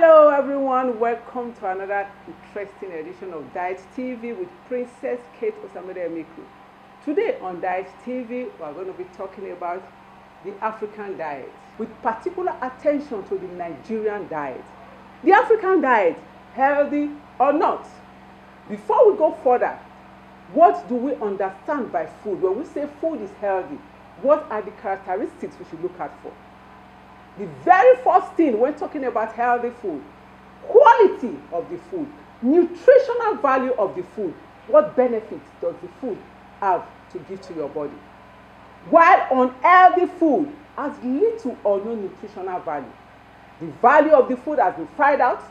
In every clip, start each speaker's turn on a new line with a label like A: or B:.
A: Hello everyone, welcome to another interesting edition of Diet TV with Princess Kate Osamide-Emiku. Today on Diet TV, we are going to be talking about the African diet, with particular attention to the Nigerian diet. The African diet, healthy or not? Before we go further, what do we understand by food? When we say food is healthy, what are the characteristics we should look at for? The very first thing when talking about healthy food, quality of the food, nutritional value of the food. What benefits does the food have to give to your body? While unhealthy food has little or no nutritional value. The value of the food has been fried out.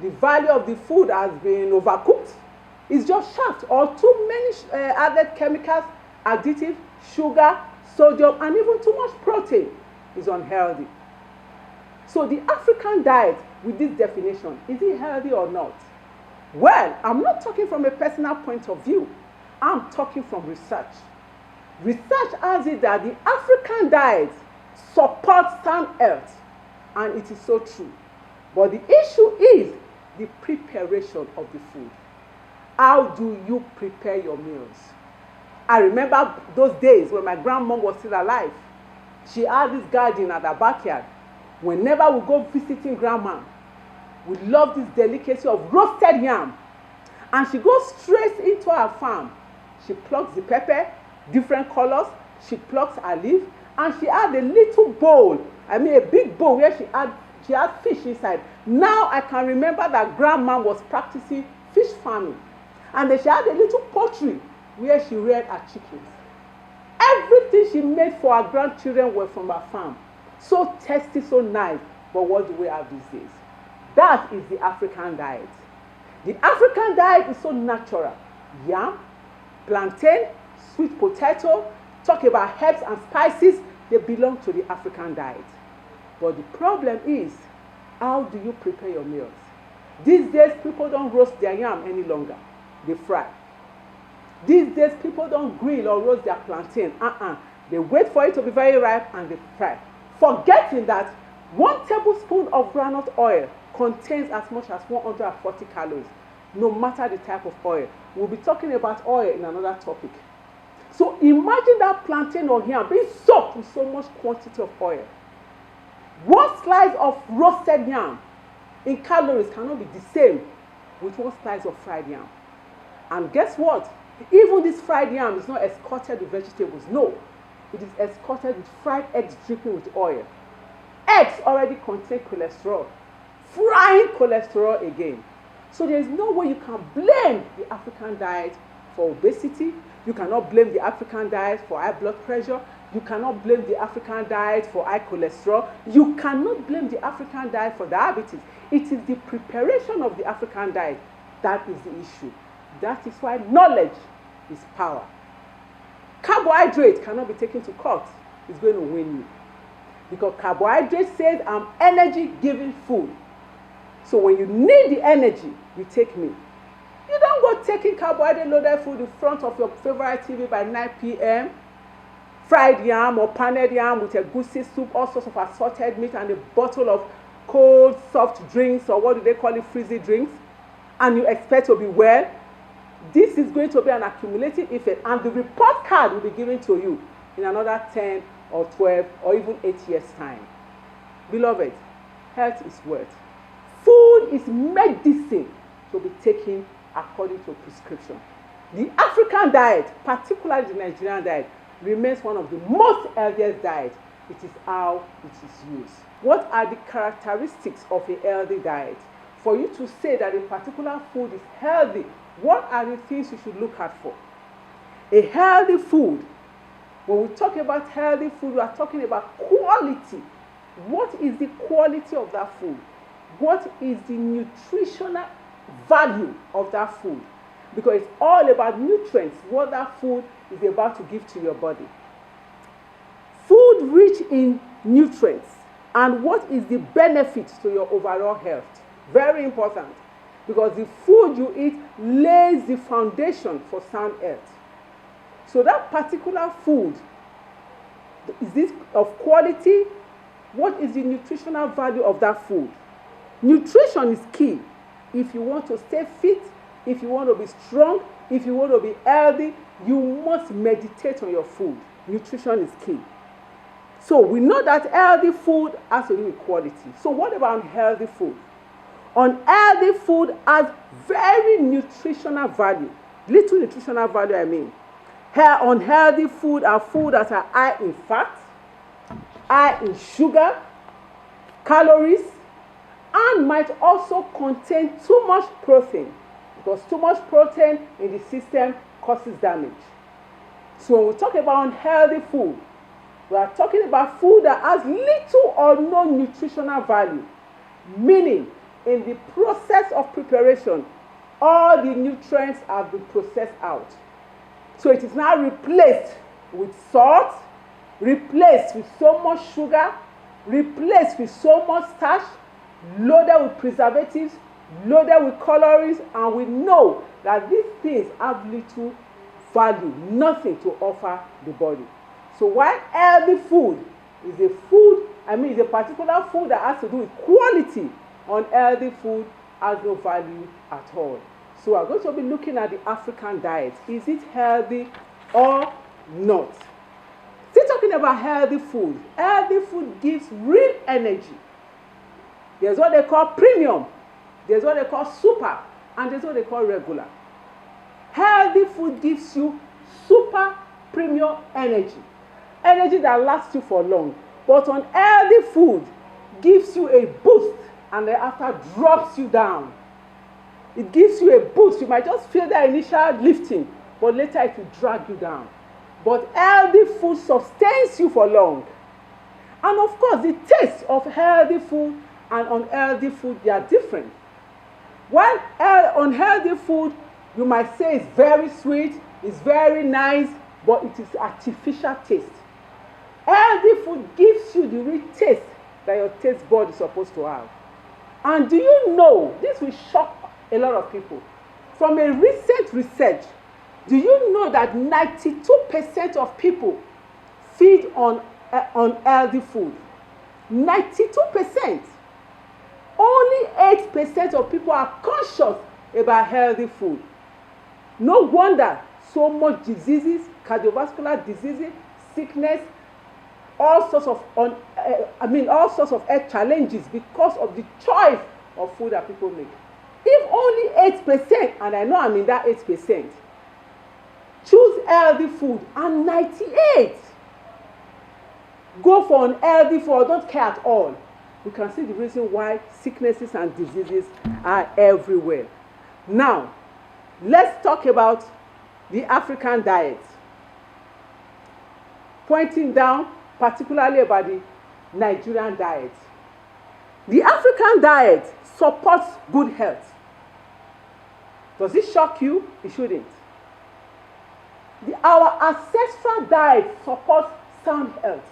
A: The value of the food has been overcooked. It's just shaft or too many added chemicals, additives, sugar, sodium, and even too much protein is unhealthy. So the African diet, with this definition, is it healthy or not? Well, I'm not talking from a personal point of view. I'm talking from research. Research has it that the African diet supports sound health, and it is so true. But the issue is the preparation of the food. How do you prepare your meals? I remember those days when my grandmom was still alive. She had this garden at her backyard. Whenever we go visiting grandma, we love this delicacy of roasted yam. And she goes straight into her farm. She plucks the pepper, different colors. She plucks her leaf. And she had a little bowl, a big bowl where she had fish inside. Now I can remember that grandma was practicing fish farming. And then she had a little poultry where she reared her chickens. Everything she made for her grandchildren were from her farm. So tasty, so nice. But what do we have these days? That is the African diet. The African diet is so natural. Yam, plantain, sweet potato, talk about herbs and spices, they belong to the African diet. But the problem is, how do you prepare your meals? These days, people don't roast their yam any longer. They fry. These days, people don't grill or roast their plantain. They wait for it to be very ripe and they fry. Forgetting that 1 tablespoon of groundnut oil contains as much as 140 calories, no matter the type of oil. We'll be talking about oil in another topic. So imagine that plantain or yam being soaked with so much quantity of oil. 1 slice of roasted yam in calories cannot be the same with 1 slice of fried yam. And guess what? Even this fried yam is not escorted with vegetables. No. It is escorted with fried eggs dripping with oil. Eggs already contain cholesterol. Frying cholesterol again. So there is no way you can blame the African diet for obesity. You cannot blame the African diet for high blood pressure. You cannot blame the African diet for high cholesterol. You cannot blame the African diet for diabetes. It is the preparation of the African diet that is the issue. That is why knowledge is power. Carbohydrate cannot be taken to court. It's going to win you. Because carbohydrate says I'm energy-giving food. So when you need the energy, you take me. You don't go taking carbohydrate-loaded food in front of your favorite TV by 9 p.m. Fried yam or pounded yam with a goosey soup, all sorts of assorted meat, and a bottle of cold, soft drinks, or what do they call it, frizzy drinks, and you expect to be well. This is going to be an accumulative effect, and the report card will be given to you in another 10 or 12 or even 8 years' time. Beloved, health is wealth. Food is medicine to be taken according to prescription. The African diet, particularly the Nigerian diet, remains one of the most healthiest diets. It is how it is used. What are the characteristics of a healthy diet? For you to say that a particular food is healthy, what are the things you should look at for? A healthy food. When we talk about healthy food, we are talking about quality. What is the quality of that food? What is the nutritional value of that food? Because it's all about nutrients, what that food is about to give to your body. Food rich in nutrients, and what is the benefit to your overall health? Very important. Because the food you eat lays the foundation for sound health. So that particular food, is this of quality? What is the nutritional value of that food? Nutrition is key. If you want to stay fit, if you want to be strong, if you want to be healthy, you must meditate on your food. Nutrition is key. So we know that healthy food has to do with quality. So what about unhealthy food? Unhealthy food has very nutritional value. Little nutritional value, I mean. Unhealthy food are food that are high in fat, high in sugar, calories, and might also contain too much protein, because too much protein in the system causes damage. So when we talk about unhealthy food, we are talking about food that has little or no nutritional value, meaning in the process of preparation, all the nutrients have been processed out. So it is now replaced with salt, replaced with so much sugar, replaced with so much starch, loaded with preservatives, loaded with colorings, and we know that these things have little value, nothing to offer the body. So while healthy food is a particular food that has to do with quality, unhealthy food has no value at all. So we're going to be looking at the African diet. Is it healthy or not? Still talking about healthy food. Healthy food gives real energy. There's what they call premium, there's what they call super, and there's what they call regular. Healthy food gives you super premium energy. Energy that lasts you for long. But unhealthy food gives you a boost and then after drops you down. It gives you a boost. You might just feel that initial lifting, but later it will drag you down. But healthy food sustains you for long. And of course, the taste of healthy food and unhealthy food, they are different. While unhealthy food, you might say is very sweet, is very nice, but it is artificial taste. Healthy food gives you the real taste that your taste bud is supposed to have. And do you know, this will shock a lot of people. From a recent research, do you know that 92% of people feed on healthy food? 92%. Only 8% of people are conscious about healthy food. No wonder so much diseases, cardiovascular diseases, sickness, all sorts of health challenges because of the choice of food that people make. If only 8%, and I know I'm in that 8%, choose healthy food, and 98 go for unhealthy food or don't care at all, we can see the reason why sicknesses and diseases are everywhere. Now, let's talk about the African diet. Pointing down particularly about the Nigerian diet. The African diet supports good health. Does it shock you? It shouldn't. Our ancestral diet supports sound health.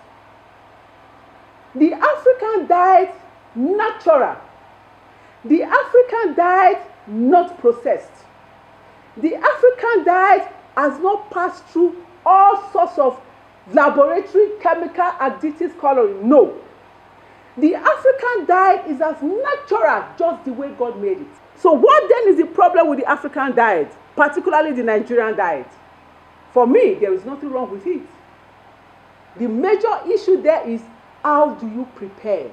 A: The African diet, natural. The African diet, not processed. The African diet has not passed through all sorts of laboratory, chemical, additives, coloring. No. The African diet is as natural, just the way God made it. So what then is the problem with the African diet, particularly the Nigerian diet? For me, there is nothing wrong with it. The major issue there is, how do you prepare?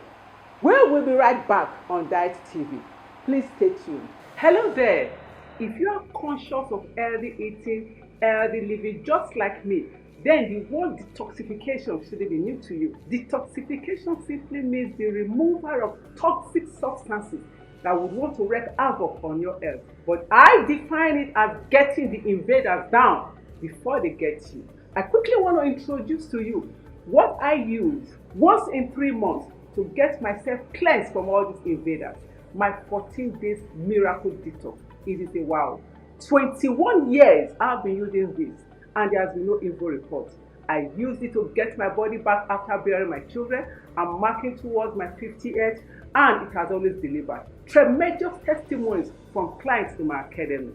A: We'll be right back on Diet TV. Please stay tuned. Hello there. If you are conscious of healthy eating, healthy living, just like me, then the word detoxification shouldn't be new to you. Detoxification simply means the removal of toxic substances that would want to wreak havoc on your health. But I define it as getting the invaders down before they get you. I quickly want to introduce to you what I use once in 3 months to get myself cleansed from all these invaders. My 14 days miracle detox. It is a wow. 21 years I've been using this, and there has been no evil report. I used it to get my body back after bearing my children. I'm marking towards my 50th, and it has always delivered. Tremendous testimonies from clients in my academy.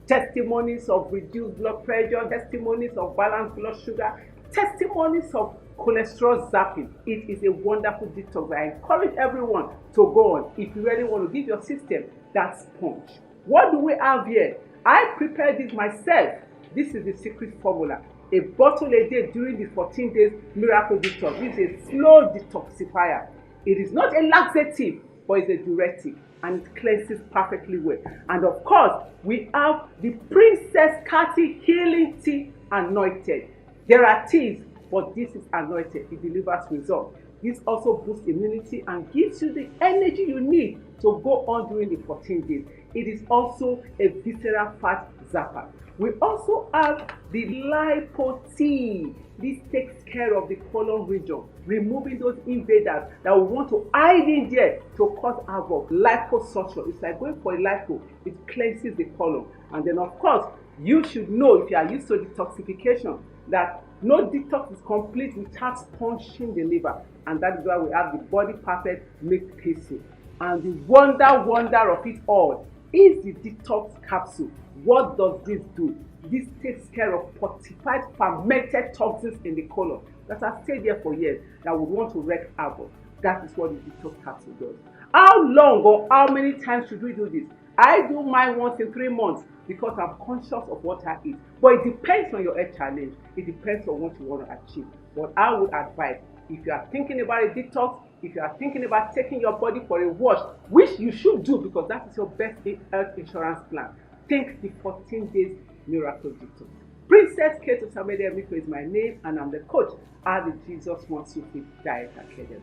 A: Testimonies of reduced blood pressure, testimonies of balanced blood sugar, testimonies of cholesterol zapping. It is a wonderful detox. I encourage everyone to go on if you really want to give your system that sponge. What do we have here? I prepared this myself. This is the secret formula. A bottle a day during the 14 days miracle detox. This is a slow detoxifier. It is not a laxative, but it's a diuretic, and it cleanses perfectly well. And of course, we have the Princess Cathy Healing Tea Anointed. There are teas, but this is anointed. It delivers results. This also boosts immunity and gives you the energy you need to go on during the 14 days. It is also a visceral fat zapper. We also have the lipo tea. This takes care of the colon region, removing those invaders that we want to hide in there to cause havoc. Liposuction, it's like going for a lipo. It cleanses the colon. And then of course, you should know, if you are used to detoxification, that no detox is complete without sponging the liver. And that is why we have the Body Perfect Milk Pasty. And the wonder of it all is the detox capsule. What does this do? This takes care of fortified fermented toxins in the colon that have stayed there for years that would want to wreak havoc. That is what the detox capsule does. How long or how many times should we do this? I do mine once in 3 months because I'm conscious of what I eat. But it depends on your health challenge. It depends on what you want to achieve. But I would advise, if you are thinking about a detox, if you are thinking about taking your body for a wash, which you should do because that is your best health insurance plan, think the 14 days miracle detox. Princess Kate Osamide-Emiko is my name, and I'm the coach at the Jesus Wants You Fit Diet Academy.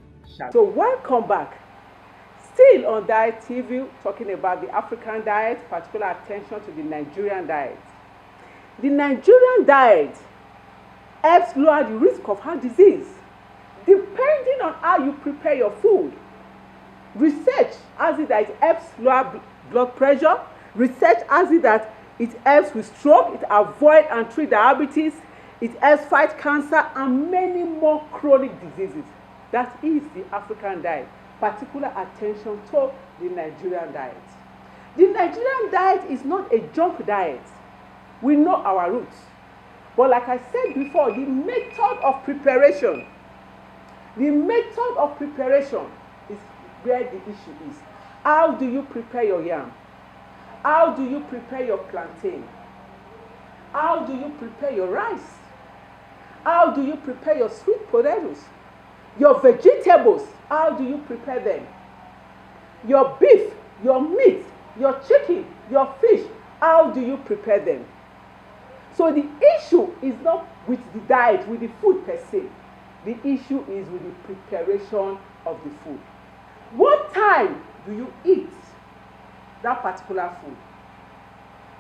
A: So welcome back. Still on Diet TV, talking about the African diet, particular attention to the Nigerian diet. The Nigerian diet helps lower the risk of heart disease, depending on how you prepare your food. Research has it that it helps lower blood pressure. Research has it that it helps with stroke, it avoids and treats diabetes, it helps fight cancer and many more chronic diseases. That is the African diet. Particular attention to the Nigerian diet. The Nigerian diet is not a junk diet. We know our roots. But like I said before, the method of preparation is where the issue is. How do you prepare your yam? How do you prepare your plantain? How do you prepare your rice? How do you prepare your sweet potatoes? Your vegetables, how do you prepare them? Your beef, your meat, your chicken, your fish, how do you prepare them? So the issue is not with the diet, with the food per se. The issue is with the preparation of the food. What time do you eat that particular food?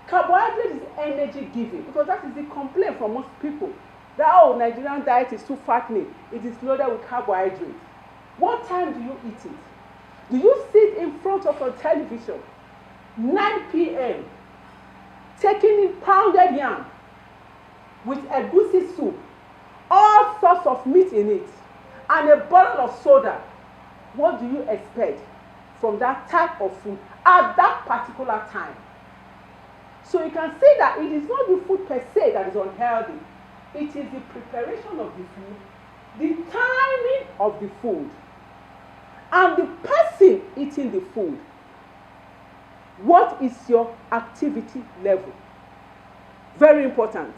A: Carbohydrate is energy giving, because that is the complaint from most people. That, oh, Nigerian diet is too fattening. It is loaded with carbohydrate. What time do you eat it? Do you sit in front of a television, 9 p.m., taking in pounded yam with egusi soup, all sorts of meat in it, and a bottle of soda? What do you expect from that type of food at that particular time? So you can say that it is not the food per se that is unhealthy. It is the preparation of the food, the timing of the food, and the person eating the food. What is your activity level? Very important.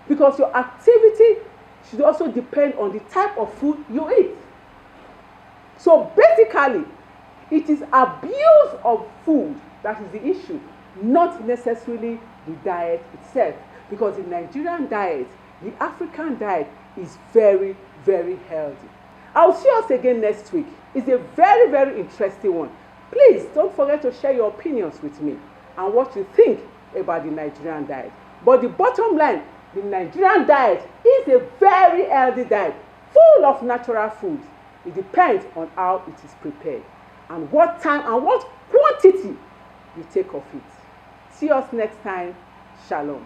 A: Because your activity should also depend on the type of food you eat. So basically, it is abuse of food that is the issue, not necessarily the diet itself. Because the Nigerian diet, the African diet is very, very healthy. I'll see us again next week. It's a very, very interesting one. Please don't forget to share your opinions with me and what you think about the Nigerian diet. But the bottom line, the Nigerian diet is a very healthy diet, full of natural foods. It depends on how it is prepared and what time and what quantity you take of it. See us next time. Shalom.